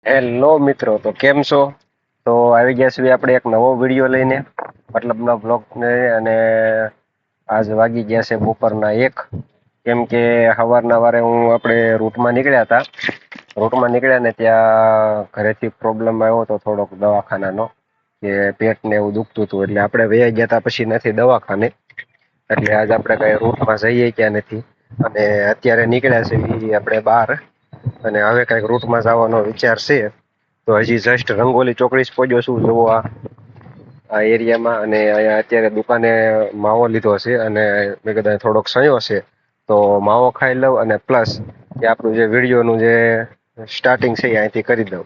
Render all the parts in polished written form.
Hello મિત્રો, તો કેમ છો? તો આવી ગયા છીએ આપણે એક નવો વિડીયો લઈને, મતલબનો બ્લોગ ને. અને આજ વાગી ગયા છે બપોરના 1, કેમ કે સવારના વારે આપણે રૂટમાં નીકળ્યા હતા. રૂટમાં નીકળ્યા ને ત્યાં ઘરેથી પ્રોબ્લેમ આવ્યો હતો થોડોક દવાખાનાનો, કે પેટ ને એવું દુખતું હતું, એટલે આપણે વયા ગયા હતા પછી નથી દવાખાને. એટલે આજ આપણે કઈ રૂટમાં જઈએ ક્યાં નથી, અને અત્યારે નીકળ્યા છે આપણે બહાર. અને હવે કઈક રૂટમાં જવાનો વિચાર છે. તો હજી જસ્ટ રંગોલી ચોકડી પહોંચ્યો છું જોવો આ એરિયામાં. અને અહીંયા અત્યારે દુકાને માવો લીધો છે, અને મેં કીધું થોડોક સયો છે તો માવો ખાઈ લઉં, અને પ્લસ કે આપણું જે વિડીયોનું જે સ્ટાર્ટિંગ છે એ અહીંથી કરી દઉં.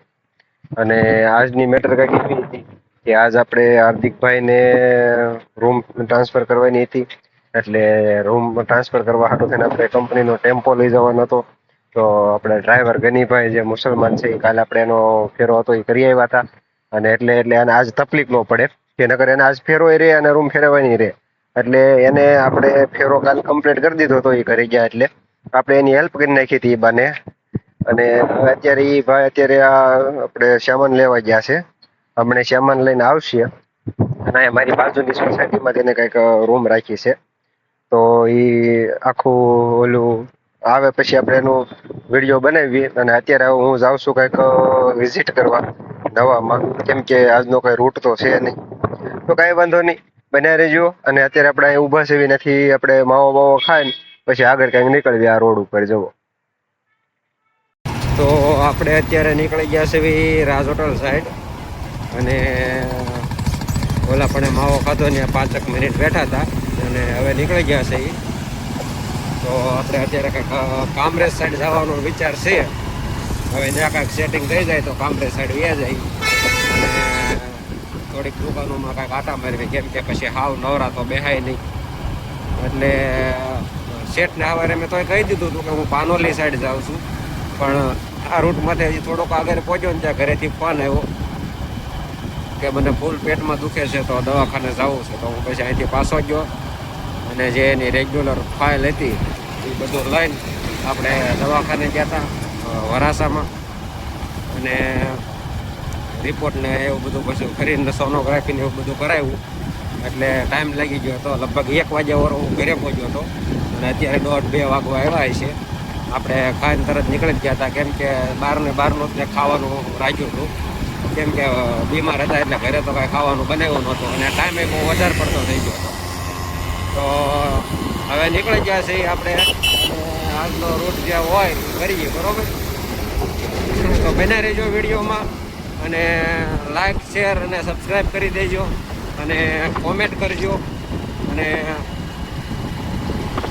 અને આજની મેટર કઈક એવી હતી કે આજ આપણે હાર્દિકભાઈને રૂમ ટ્રાન્સફર કરવાની હતી. એટલે રૂમ ટ્રાન્સફર કરવા હાટુ થઈને આપણે કંપનીનો ટેમ્પો લઈ જવાનો હતો. તો આપણે ડ્રાઈવર ગનીભાઈ જે મુસલમાન છે, કાલે આપણે એનો ફેરો હતો એ કરી આવ્યા હતા. અને એટલે એને આજ તકલીફ ન પડે, કે નકર એને આજ ફેરો રે અને રૂમ ફેરવવાની રહે. એટલે એને આપણે ફેરો કાલ કમ્પ્લીટ કરી દીધો હતો એ કરી ગયા, એટલે આપણે એની હેલ્પ કરી નાખી હતી એ બાને. અને હવે અત્યારે એ ભાઈ અત્યારે આપણે સામાન લેવા ગયા છે. હમણાં સામાન લઈને આવશે. અને મારી બાજુની સોસાયટીમાં તેને કઈક રૂમ રાખી છે. તો ઈ આખું ઓલું આવે પછી આપણે એનું વિડીયો બનાવી. અને અત્યારે હું જાઉં છું કઈક વિઝિટ કરવા નવામાં, કેમ કે આજનો કઈ રૂટ તો છે નહીં. તો કઈ વાંધો નહીં, બન્યા રહેજો. અને અત્યારે આપણે અહીં ઊભા છે નથી, આપણે માવો બાવો ખાઈને પછી આગળ કંઈક નીકળવી આ રોડ ઉપર જવો. તો આપણે અત્યારે નીકળી ગયા છે રાજ હોટલ સાઈડ. અને ઓલા પણ માવો ખાધો ને 5 મિનિટ બેઠા હતા, અને હવે નીકળી ગયા છે એ. તો આપણે અત્યારે કંઈક કામરેજ સાઈડ જવાનો વિચાર છે. હવે ત્યાં કાંઈક સેટિંગ થઈ જાય તો કામરેજ સાઈડ વ્યા જાય. અને થોડીક દુકાનોમાં કાંઈક આટા મારવી, કેમ કે પછી હાવ નવરા તો બેહાય નહીં. એટલે શેઠને સવારે મેં તોય કહી દીધું હતું કે હું પાનોલી સાઈડ જાઉં છું, પણ આ રૂટમાંથી હજી થોડોક આગળ પહોંચ્યો ને ત્યાં ઘરેથી ફોન આવ્યો કે મને ફૂલ પેટમાં દુખે છે તો દવાખાને જવું છે. તો હું પછી અહીંથી પાછો ગયો, અને જે એની રેગ્યુલર ફાઇલ હતી એ બધું લઈને આપણે દવાખાને ગયા હતા વરાસામાં. અને રિપોર્ટ ને એવું બધું પછી કરીને સોનોગ્રાફી ને એવું બધું કરાવ્યું. એટલે ટાઈમ લાગી ગયો હતો, લગભગ 1 વાગ્યા વર હું ઘરે પહોંચ્યો હતો. અને અત્યારે 1:30-2 વાગવા આવ્યા છે. આપણે ખાઈને તરત નીકળી જ ગયા હતા, કેમ કે બહારનું જ ખાવાનું રાખ્યું હતું, કેમ કે બીમાર હતા એટલે ઘરે તો કાંઈ ખાવાનું બનાવ્યું નહોતું, અને ટાઈમે બહુ વધારે પડતો થઈ ગયો હતો. તો હવે નીકળી ગયા છે આપણે, આજનો રૂટ જ્યાં હોય કરીએ, બરોબર? તો બને રહેજો વિડીયોમાં, અને લાઈક શેર અને સબસ્ક્રાઈબ કરી દેજો, અને કોમેન્ટ કરજો, અને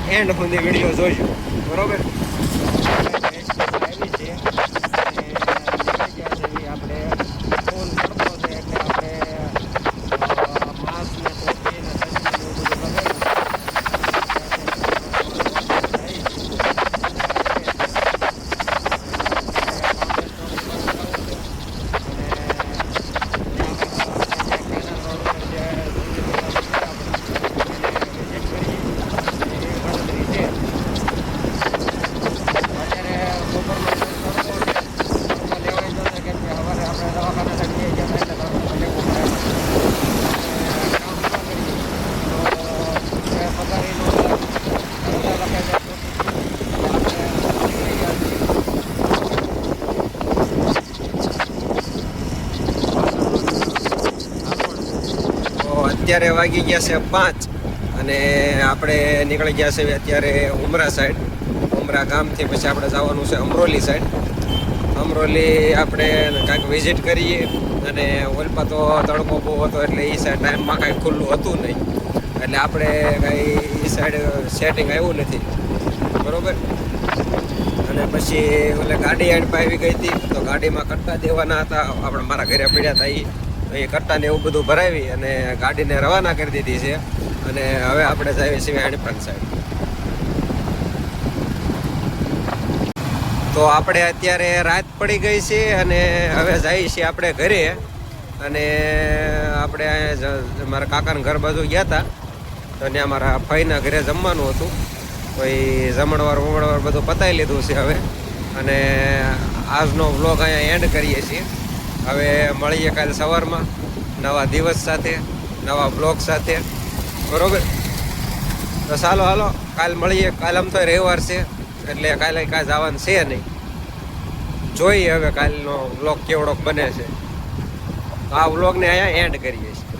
એન્ડ સુધી વિડીયો જોઈજો, બરોબર? આવી છે અને આપણે ફોન કરતો છે એટલે આપણે માસ્ક ને ટોપી ને સનસ્ક્રીન એવું બધું લગાવ્યું. અત્યારે વાગી ગયા છે 5, અને આપણે નીકળી ગયા છે અત્યારે ઉમરા સાઈડ. ઉમરા ગામથી પછી આપણે જવાનું છે અમરોલી સાઈડ. અમરોલી આપણે કાંઈક વિઝિટ કરીએ. અને ઓલપા તો તડકો બહુ હતો એટલે એ સાઈડ ટાઈમમાં કાંઈ ખુલ્લું હતું નહીં, એટલે આપણે કાંઈ એ સાઈડ સેટિંગ આવ્યું નથી, બરાબર? અને પછી ઓલે ગાડી આણ આવી ગઈ હતી, તો ગાડીમાં કટ્ટા દેવાના હતા, આપણે મારા ઘરે પડ્યા હતા એ કટ્ટાને એવું બધું ભરાવી અને ગાડીને રવાના કરી દીધી છે. અને હવે આપણે જઈએ છીએ હણીપ્રાંત સાઈડ. તો આપણે અત્યારે રાત પડી ગઈ છે, અને હવે જઈએ છીએ આપણે ઘરે. અને આપણે અહીંયા મારા કાકાના ઘર બાજુ ગયા હતા, તો ત્યાં મારા ભાઈના ઘરે જમવાનું હતું. તો એ જમણવાર બધું પતાવી લીધું છે હવે. અને આજનો વ્લોગ અહીંયા એન્ડ કરીએ છીએ. હવે મળીએ કાલે સવારમાં નવા દિવસ સાથે, નવા બ્લોગ સાથે, બરોબર? તો હાલો કાલ મળીએ. કાલ આમ તો રવિવાર છે એટલે કાલે કાંઈ જવાનું છે નહીં. જોઈએ હવે કાલનો વ્લોગ કેવડોક બને છે. તો આ વ્લોગને અહીંયા એન્ડ કરીએ છીએ.